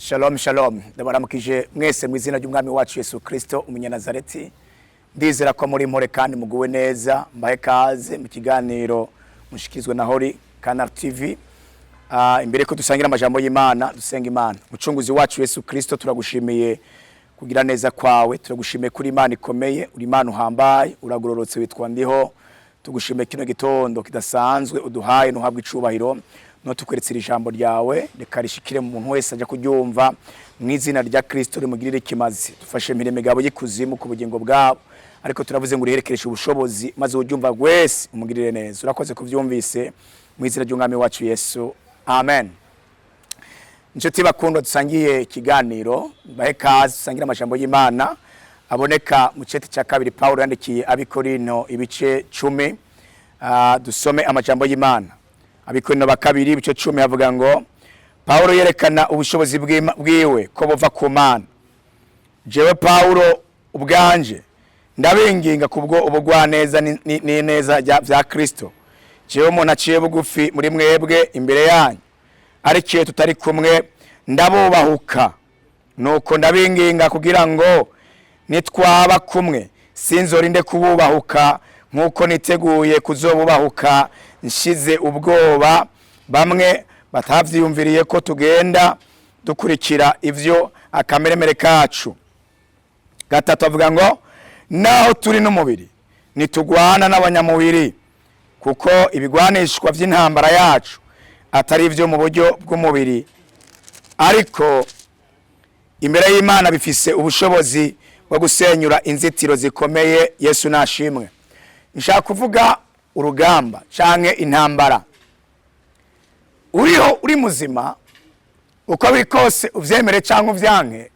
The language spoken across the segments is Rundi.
Shalom shalom. Ndabaramukije mwese mu izina ry'umwami wacu Yesu Kristo umunyanazareti. Ndizera ko muri mpore kandi muguwe neza. Mbahe kaze mu kiganiro mushikizwe na Hori Canal TV. Imbere ko dusangira amajambo y'Imana, dusenga Imana. Mucunguzi wacu Yesu Kristo turagushimiye kugira neza kwawe, turagushimiye kuri Imana ikomeye, uri Imana uhambaye, uragororotse witwa ndiho. Tugushimiye kino gitondo kidasanzwe uduhaye nuhabwa icubahiro. No tukweretsira ijambo ryawe reka rishikire mu muntu wese aje kuryumva mu izina rya Kristo rimugirire kimazi. Dufashe mireme gabo y'ikuzimu ku bugingo bwabo, ariko turavuze ngo riherekereshe ubushobozi maze uryumva wese umugirire neza. Urakoze kuvyumvise mu izina ry'umwami wacu Yesu. Amen. Inshuti bakundwa, dusangiye ikiganiro, bahe kaze dusangira amajambo y'Imana aboneka mu cete cya kabiri Paulo yandikiye abikorino ibice 10. Dusome amajambo y'Imana. Abikorino bakabiri ibice 10 havuga ngo Paulo yerekana ubushobozi bwiwe ko buva ku Mana. Jewe Paulo ubwanje ndabinginga kubwo ubugwaneza n'ineza vya Kristo. Jewe umuntu aciye bugufi muri mwebwe imbere yanyu, arikiye tutari kumwe ndabubahuka. Nuko ndabinginga kugira ngo nitwaba kumwe sinzorinde kububahuka nkuko niteguye kuzobubahuka nshize ubwoba bamwe batavyiyumviriye ko tugenda dukurikira ivyo akameremere kacu. Gatatu avuga ngo naho turi n'umubiri nitugwana n'abanyamubiri, kuko ibigwanishwa vy'intambara yacu atari ivyo mu buryo bw'umubiri, ariko imbere y'Imana bifise ubushobozi bwo gusenyura inzitiro zikomeye. Yesu nashimwe. Nshaka kuvuga urugamba canke intambara uriho uri muzima, uko bikose uvyemere canke uvyanke,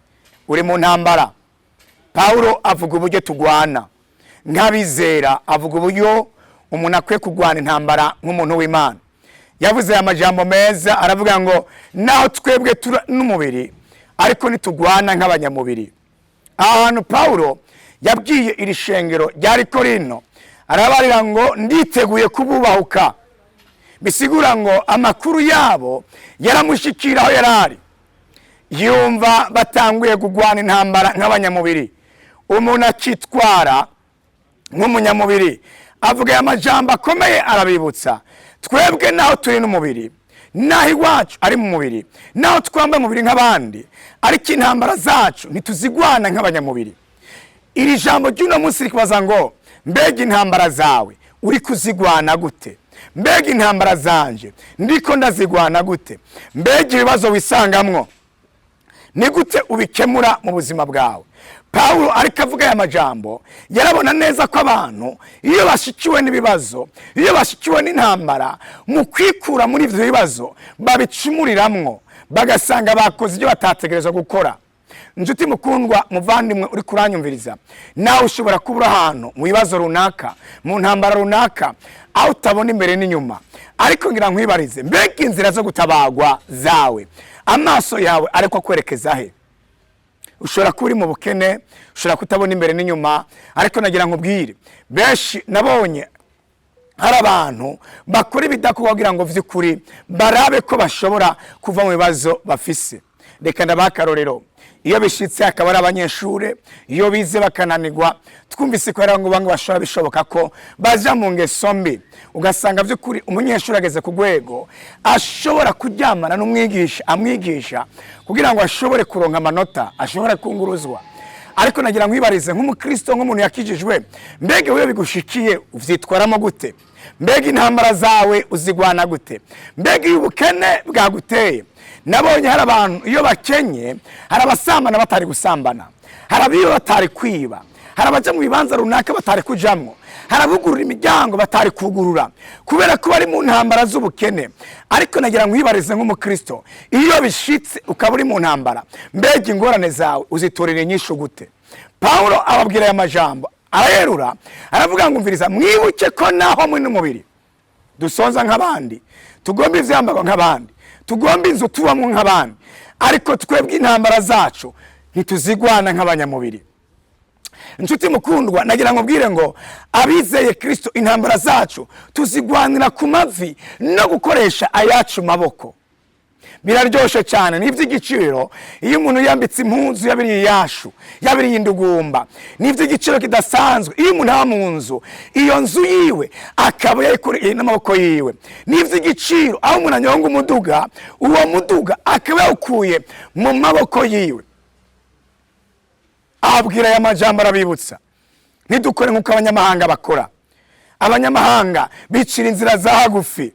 uri mu ntambara. Paulo avuga uburyo tugwana nk'abizera, avuga uburyo umuntu akwiye kugwana intambara nk'umuntu w'Imana. Yavuze amajambo meza, aravuga ngo naho twebwe turi n'umubiri ariko nitugwana nk'abanyamubiri. Ahantu Paulo yabwiye iri shengero ryari Korino, arabarira ngo nditeguye kububahuka. Bisigura ngo amakuru yabo yaramushikira aho yarari, yumva batanguye kugwana intambara nk'abanyamubiri. Umuntu akitwara nk'umunyamubiri avuga amajambo akomeye, arabibutsa twebwe naho turi n'umubiri, naho iwacu ari mu mubiri, naho twambaye umubiri nk'abandi, ariko intambara zacu ntituzigwana nk'abanyamubiri. Iri jambo ry'uno munsi rikubaza ngo mbega intambara zawe uri kuzigwana gute? Mbega intambara zanje ndiko ndazigwana gute? Mbega ibibazo wisangamwo ni gute ubikemura mu buzima bwawe? Paulo ariko avuga aya majambo, yarabona neza ko abantu iyo bashikiwe n'ibibazo, iyo bashikiwe n'intambara, mu kwikura muri ivyo bibazo babicumuriramwo, bagasanga bakoze ibyo batategerezwa gukora. Njuti mukundwa, muvandimwe uri kuranyumviriza, nawe ushobora kubura ahantu mu bibazo runaka, mu ntambara runaka, aho utabona imbere n'inyuma. Ariko ngira nkwibarize, mbega inzira zo gutabagwa zawe, amaso yawe ariko kwerekeza he? Ushobora kuba uri mu bukene, ushobora kutabona imbere n'inyuma, ariko nagira nkubwire, benshi nabonye hari abantu bakora ibidakorwa kugira ngo vy'ukuri barabe ko bashobora kuva mu bibazo bafise. Reka ndabakarorero, iyo bishitse akaba ari abanyeshure, iyo bize bakananirwa, twumvise ko hari ngo bange bashobora bishoboka ko baja mu ngeso mbi, ugasanga vy'ukuri umunyeshure ageze ku rwego ashobora kuryamana n'umwigisha amwigisha kugira ngo ashobore kuronka amanota, ashobora kunguruzwa. Ariko nagira nkwibarize nk'umukristo, nk'umuntu yakijijwe, mbega wewe bigushikiye uvyitwaramo gute? Mbega intambara zawe uzigwana gute? Mbega ubukene bwaguteye? Nabonye hari abantu iyo bakenye, hari abasambana batari gusambana, hari abiba batari kwiba, hari abaja mu bibanza runaka batari kujamwo, hari abugurura imiryango batari kugurura, kubera ko bari mu ntambara z'ubukene. Ariko nagira nkwibarize nk'umukristo, iyo bishitse ukaba uri mu ntambara, mbega ingorane zawe uzitorera inyishu gute? Paulo ababwira aya majambo, arayerura, aravuga ngo umviriza, mwibuke ko naho muri n'umubiri dusonza nk'abandi, tugomba ivyambarwa nk'abandi, tugomba inzu tubamwo nk'abandi, ariko twebwe intambara zacu ntituzigwana nk'abanyamubiri. Nshuti mukundwa, nagira nkubwire ngo abizeye Kristo intambara zacu tuzigwanira ku mavi no gukoresha ayacu maboko. biraryoshe cyane, n'ivy'igiciro. Iyo umuntu yambitse impunzu yabiriye yashu, yabiriye indugumba, n'ivy'igiciro kidasanzwe. Iyo umuntu aba mu nzu, iyo nzu yiwe akaba yayikoreye n'amaboko yiwe, n'ivy'igiciro. Aho umuntu anyonga umuduga, uwo muduga akaba yawukuye mu maboko yiwe. Abwira aya majambo arabibutsa, ntidukore nk'uko abanyamahanga bakora. Abanyamahanga bicira inzira za hagufi.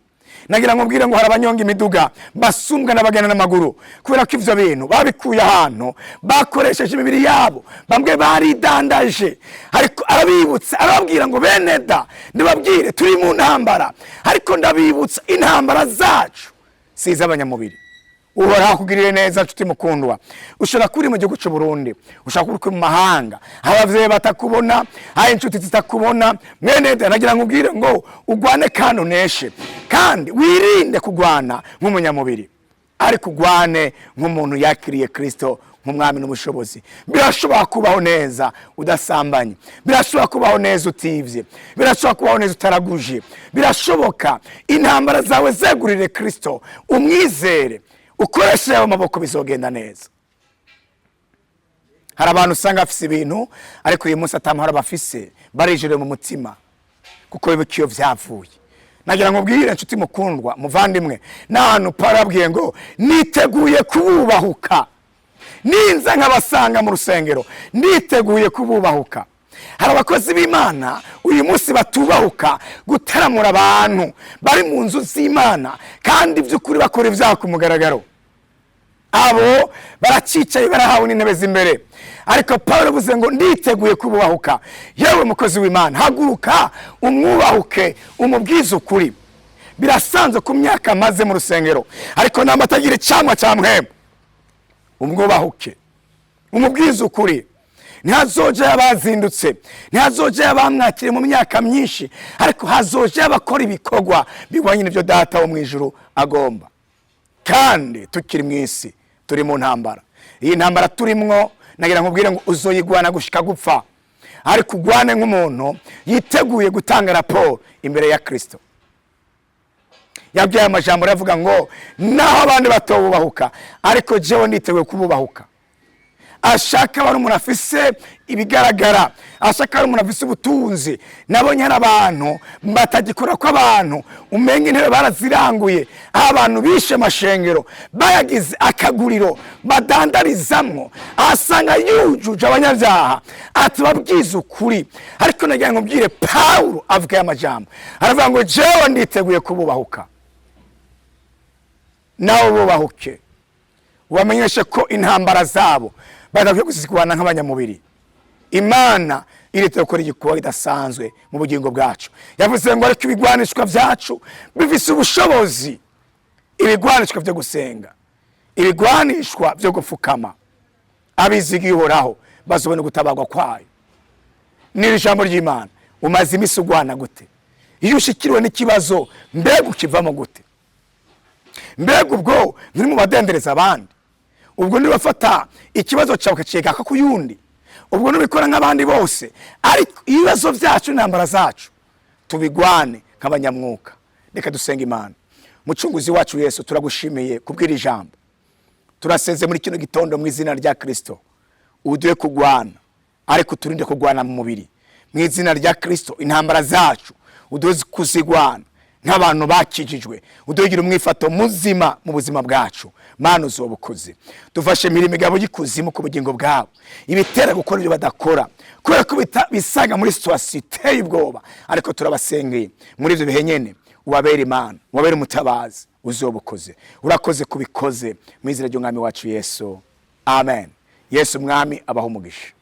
Nagira ngo mbwire ngo hari abanyonga imiduga basumbwa n'abagenda n'amaguru, kubera ko ivyo bintu babikuye ahantu bakoresheje imibiri yabo, bamwe baridandaje. Ariko arabibutsa, arababwira ngo bene da, ndababwire turi mu ntambara, ariko ndabibutsa intambara zacu si iz'abanyamubiri. Uhoraho kugirire neza nshuti mukundwa. Ushobora kuri mu gihugu cy'u Burundi, ushobora kuri mu mahanga, abavyeyi batakubona, aho inshuti zitakubona, mwene da, nagira ngo ubwire ngo ugwane kandi uneshe, kandi wirinde kugwana nk'umunyamubiri, ariko ugwane nk'umuntu yakiriye Kristo nk'umwami n'umushobozi. Birashobora kubaho neza udasambanye, birashobora kubaho neza utivye, birashobora kubaho neza utaraguje, birashoboka. Intambara zawe zegurire Kristo, umwizere, ukoresheje ayo maboko bizogenda neza. Hari abantu usanga bafise ibintu, ariko uyu munsi atamahoro bafise, barijere mu mutima kuko bibukiyo vyavuye. Nagira ngo ubwire nshuti mukundwa, muvandimwe, n'ahantu Pawulo abwiye ngo niteguye kububahuka, ninza nk'abasanga mu rusengero niteguye kububahuka. Hari abakozi b'Imana uyu munsi batubahuka gutaramura abantu bari mu nzu z'Imana, kandi by'ukuri bakora ibyaha ku mugaragaro. Abo baracicaye barahawe n'intebe z'imbere, ariko Pawulo avuze ngo nditeguye kububahuka. Yewe mukozi w'Imana, haguruka umwubahuke, umubwize ukuri. Birasanzwe ku myaka maze mu rusengero, ariko namba atagira icamwa cya mwemwe, umwubahuke, umubwize ukuri. Ntihazoje abazindutse, ntihazoje abamwakire mu myaka myinshi, ariko hazoje abakora ibikorwa bigwanye n'ibyo Data wo mu ijuru agomba. Kandi tukiri mu isi, turi mu ntambara. Iyi ntambara turimwo, nagira ngo ubwire ngo uzoyigwana gushika gupfa, ariko ugwane nk'umuntu yiteguye gutanga raporo imbere ya Kristo. Yabwiye amajambo aravuga ngo naho abandi batobubahuka, ariko jewe niteguye kububahuka. Ashaka bari umuntu afise ibigaragara, ashaka bari umuntu afise ubutunzi. Nabonye hari abantu batagikora ko abantu umenga intebe baraziranguye, abantu bishe amashengero bayagize akaguriro badandarizamwo, asanga yujuje abanyabyaha, atubabwiza ukuri. Ariko nagira ngo mbwire Pawulo avuga amajambo, aravuga ngo jewe nditeguye kububahuka, nawe bubahuke, wamenyeshe ko intambara zabo badakwiye kuzigwana nk'abanyamubiri. Imana irite gukora igikorwa kidasanzwe mu bugingo bwacu. Yavuze ngo ariko ibigwanishwa byacu bifise ubushobozi, ibigwanishwa byo gusenga, ibigwanishwa byo gupfukama. Abizigiye Uhoraho bazobona gutabarwa kwayo. N'iri jambo ry'Imana, umaze imisi ugwana gute? Iyo ushikiriwe n'ikibazo, mbega ukivamo gute? Mbega ubwo nturi mu badendereza abandi? Ubwo nibafata ikibazo cyawe ukaceka ku yundi? Ubwo nubikora nk'abandi bose? Ariko ibibazo byacu n'intambara zacu tubigwane nk'abanyamwuka. Reka dusenga Imana. Mucunguzi wacu Yesu, turagushimiye kubwira ijambo. Turaseze muri kino gitondo mu izina rya Kristo, uduhe kugwana, ariko turinde kugwana mu mubiri. Mu izina rya Kristo, intambara zacu uduhe kuzigwana nk'abantu bakijijwe, udugira umwifato muzima mu buzima bwacu. Mana uzobukoze, dufashe mirimo igabo y'ikuzimu ku bugingo bwabo, ibitera gukora ibyo badakora, kubera ko bisaga muri situation iteye ubwoba. Ariko turabasengeye muri ibyo bihe nyene, ubabere Imana, ubabere umutabazi, uzobukoze. Urakoze kubikoze mu izina ry'Umwami wacu Yesu, amen. Yesu Mwami abaho umugisha.